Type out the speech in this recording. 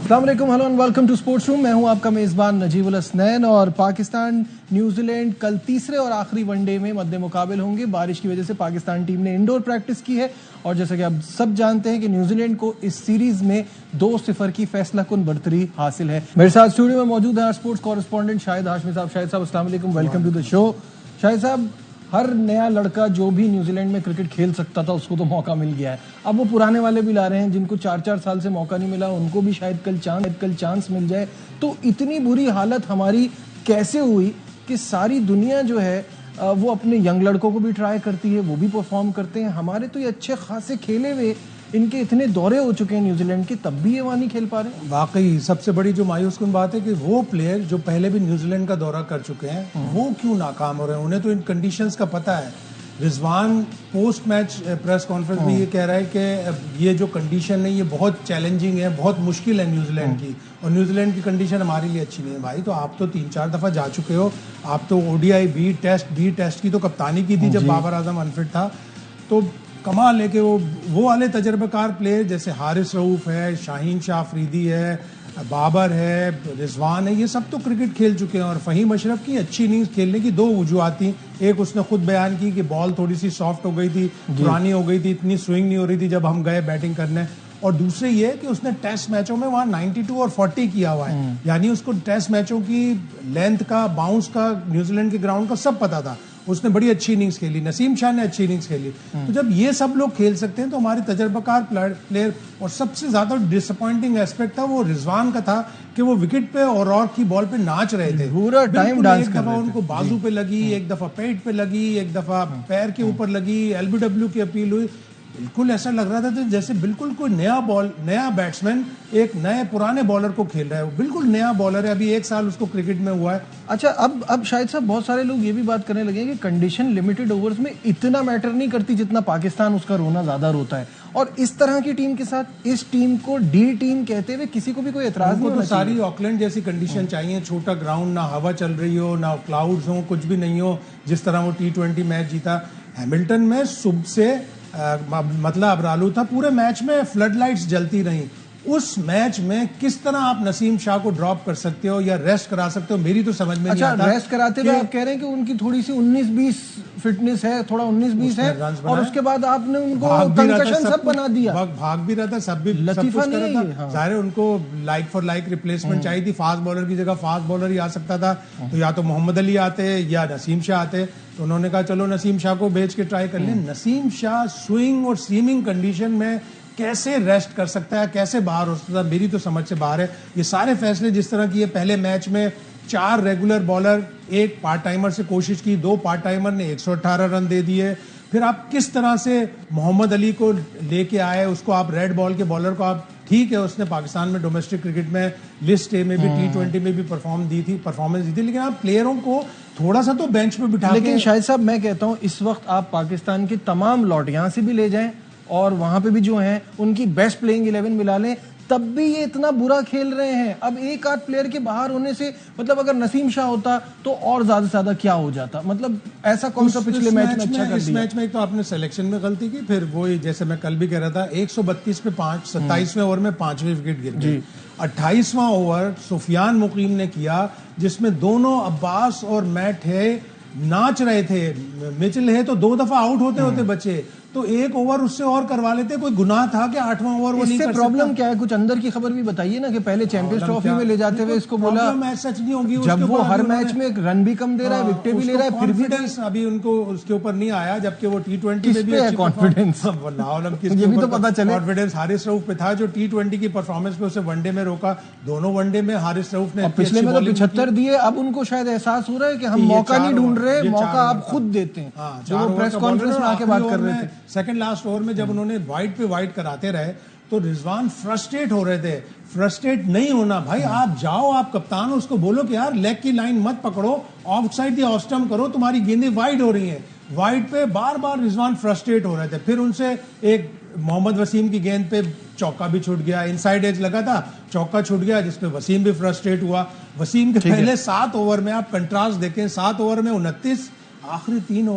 अस्सलाम वालेकुम, hello and welcome to sports room. मैं हूं आपका मेज़बान नजीबुल हसनैन। और पाकिस्तान न्यूजीलैंड कल तीसरे और आखिरी वनडे में मद्दे मुकाबिल होंगे। बारिश की वजह से पाकिस्तान टीम ने इंडोर प्रैक्टिस की है और जैसा कि आप सब जानते हैं कि न्यूजीलैंड को इस सीरीज में 2-0 की फैसला कुन बढ़तरी हासिल है। मेरे साथ स्टूडियो में मौजूद है स्पोर्ट्स कॉरेस्पॉन्डेंट शाहिद हाशमी साहब। शाहिद साहब अस्सलाम वालेकुम, welcome to the show. Shahid साहब, हर नया लड़का जो भी न्यूजीलैंड में क्रिकेट खेल सकता था उसको तो मौका मिल गया है। अब वो पुराने वाले भी ला रहे हैं जिनको 4-4 साल से मौका नहीं मिला, उनको भी शायद कल चांस मिल जाए। तो इतनी बुरी हालत हमारी कैसे हुई कि सारी दुनिया जो है वो अपने यंग लड़कों को भी ट्राई करती है, वो भी परफॉर्म करते हैं। हमारे तो ये अच्छे खासे खेले हुए इनके इतने दौरे हो चुके हैं न्यूजीलैंड के, तब भी ये वहाँ नहीं खेल पा रहे। वाकई सबसे बड़ी जो मायूस कुन बात है कि वो प्लेयर जो पहले भी न्यूजीलैंड का दौरा कर चुके हैं वो क्यों नाकाम हो रहे हैं। उन्हें तो इन कंडीशंस का पता है। Rizwan post match press conference में ये कह रहा है कि ये जो कंडीशन है ये बहुत चैलेंजिंग है, बहुत मुश्किल है न्यूजीलैंड की, और न्यूजीलैंड की कंडीशन हमारे लिए अच्छी नहीं है। भाई तो आप तो 3-4 दफ़ा जा चुके हो, आप तो ओडीआई बी टेस्ट की तो कप्तानी की थी जब बाबर आजम अनफिट था। तो कमाल है कि वो वाले तजर्बेकार प्लेयर जैसे हारिस रऊफ है, शाहीन शाह अफरीदी है, बाबर है, रिजवान है, ये सब तो क्रिकेट खेल चुके हैं। और फ़हीम अशरफ की अच्छी इनिंग्स खेलने की दो वजूहत थी। एक उसने खुद बयान की कि बॉल थोड़ी सी सॉफ्ट हो गई थी, पुरानी हो गई थी, इतनी स्विंग नहीं हो रही थी जब हम गए बैटिंग करने। और दूसरे ये कि उसने टेस्ट मैचों में वहाँ 92 और 40 किया हुआ है, यानी उसको टेस्ट मैचों की लेंथ का, बाउंस का, न्यूजीलैंड के ग्राउंड का सब पता था। उसने बड़ी अच्छी इनिंग्स खेली, नसीम शाह ने अच्छी इनिंग्स खेली। तो जब ये सब लोग खेल सकते हैं तो हमारे तजर्बाकार प्लेयर, और सबसे ज्यादा डिसअपॉइंटिंग एस्पेक्ट था वो रिजवान का था कि वो विकेट पे और की बॉल पे नाच रहे थे पूरा टाइम डांस एक कर दफा रहे थे। उनको बाजू पे लगी, एक दफा पेट पे लगी, एक दफा पैर के ऊपर लगी, एलबीडब्ल्यू की अपील हुई। बिल्कुल ऐसा लग रहा था जैसे बिल्कुल कोई नया बैट्समैन एक नए पुराने बॉलर को खेल रहा है। वो बिल्कुल नया बॉलर है, अभी 1 साल उसको क्रिकेट में हुआ है। अच्छा, अब शायद साहब बहुत सारे लोग ये भी बात करने लगे हैं कि कंडीशन लिमिटेड ओवर्स में इतना मैटर नहीं करती जितना पाकिस्तान उसका रोना ज्यादा रोता है। और इस तरह की टीम के साथ इस टीम को डी टीम कहते हुए किसी को भी कोई एतराज नहीं होना चाहिए। सारी ऑकलैंड जैसी कंडीशन चाहिए, छोटा ग्राउंड, ना हवा चल रही हो, ना क्लाउड्स हो, कुछ भी नहीं हो। जिस तरह वो T20 मैच जीता हैमिल्टन में, सुबह से मतलब अबरालू था, पूरे मैच में फ्लड लाइट्स जलती रहीं। उस मैच में किस तरह आप नसीम शाह को ड्रॉप कर सकते हो या रेस्ट करा सकते हो, मेरी तो समझ में नहीं आता। रेस्ट कराते हुए आप कह रहे हैं कि उनकी थोड़ी सी 19-20 फिटनेस है, थोड़ा 19-20 है, और उसके बाद आपने उनको कंकशन सब बना दिया। भाग भी रहा था, सब कुछ कर रहा था। सारे उनको लाइक फॉर लाइक रिप्लेसमेंट चाहिए थी। फास्ट बॉलर की जगह फास्ट बॉलर ही आ सकता था, तो या तो मोहम्मद अली आते या नसीम शाह आते। तो उन्होंने कहा चलो नसीम शाह को भेज के ट्राई कर लें। नसीम शाह स्विंग और सीमिंग कंडीशन में कैसे रेस्ट कर सकता है, कैसे बाहर हो सकता है, मेरी तो समझ से बाहर है। ये सारे फैसले जिस तरह की, ये पहले मैच में 4 रेगुलर बॉलर, 1 पार्ट टाइमर से कोशिश की, 2 पार्ट टाइमर ने 118 रन दे दिए। फिर आप किस तरह से मोहम्मद अली को लेके आए, उसको आप रेड बॉल के बॉलर को आप, ठीक है उसने पाकिस्तान में डोमेस्टिक क्रिकेट में लिस्ट ए में भी T20 में भी परफॉर्मेंस दी थी, लेकिन आप प्लेयरों को थोड़ा सा तो बेंच पे बिठा। लेकिन शाहिद साहब मैं कहता हूं इस वक्त आप पाकिस्तान के तमाम लॉट यहां से भी ले जाएं और वहां पे भी जो हैं उनकी बेस्ट प्लेइंग 11 मिला लें, तब भी ये इतना बुरा खेल रहे हैं। अब एक आध प्लेयर के बाहर होने से, मतलब अगर नसीम शाह होता तो और ज्यादा से ज्यादा क्या हो जाता। मतलब ऐसा कौन सा पिछले मैच में अच्छा कर दिया। इस मैच में एक तो आपने सिलेक्शन में गलती की, फिर वो जैसे मैं कल भी कह रहा था 132 पे 5, 27वें ओवर में 5वें विकेट गिर गई। 28वां ओवर सुफियान मुकीम ने किया जिसमें दोनों अब्बास और मैट है नाच रहे थे। मिचेल है तो 2 दफा आउट होते बचे, तो 1 ओवर उससे और करवा लेते। कोई गुनाह था कि 8वां ओवर वो नहीं कर सकता। प्रॉब्लम क्या है, कुछ अंदर की खबर भी बताइए ना कि पहले चैंपियंस ट्रॉफी में ले जाते हुए इसको बोला सच नहीं होगी। जब वो हर मैच में एक रन भी कम दे रहा है, विकेट भी ले रहा है, फिर भी अभी उनको उसके ऊपर नहीं आया, जबकि वो T20 में भी कॉन्फिडेंस ये भी तो पता चले। कॉन्फिडेंस हारिस रऊफ पे था जो T20 की परफॉर्मेंस पे उसे वनडे में रोका। दोनों वनडे में हारिस रऊफ ने पिछले में तो 75 दिए। अब उनको शायद एहसास हो रहा है कि हम मौका नहीं ढूंढ रहे, मौका आप खुद देते हैं। जो वो प्रेस कॉन्फ्रेंस में आके बात कर रहे थे सेकंड लास्ट ओवर में, जब उन्होंने वाइड पे वाइड कराते रहे तो रिजवान फ्रस्ट्रेट हो रहे थे। फ्रस्ट्रेट नहीं होना भाई, आप जाओ, आप कप्तान हो, उसको बोलो कि यार लेग की लाइन मत पकड़ो, ऑफ साइड या ऑफ स्टंप करो, तुम्हारी गेंदें वाइड हो रही हैं। वाइड पे बार बार रिजवान फ्रस्ट्रेट हो रहे थे। फिर उनसे एक मोहम्मद वसीम की गेंद पे चौका भी छूट गया, इनसाइड एज लगा था, चौका छूट गया जिसपे वसीम भी फ्रस्ट्रेट हुआ। वसीम के पहले 7 ओवर में आप कंट्रास्ट देखें, 7 ओवर में 29, आखिरी 3 ओवर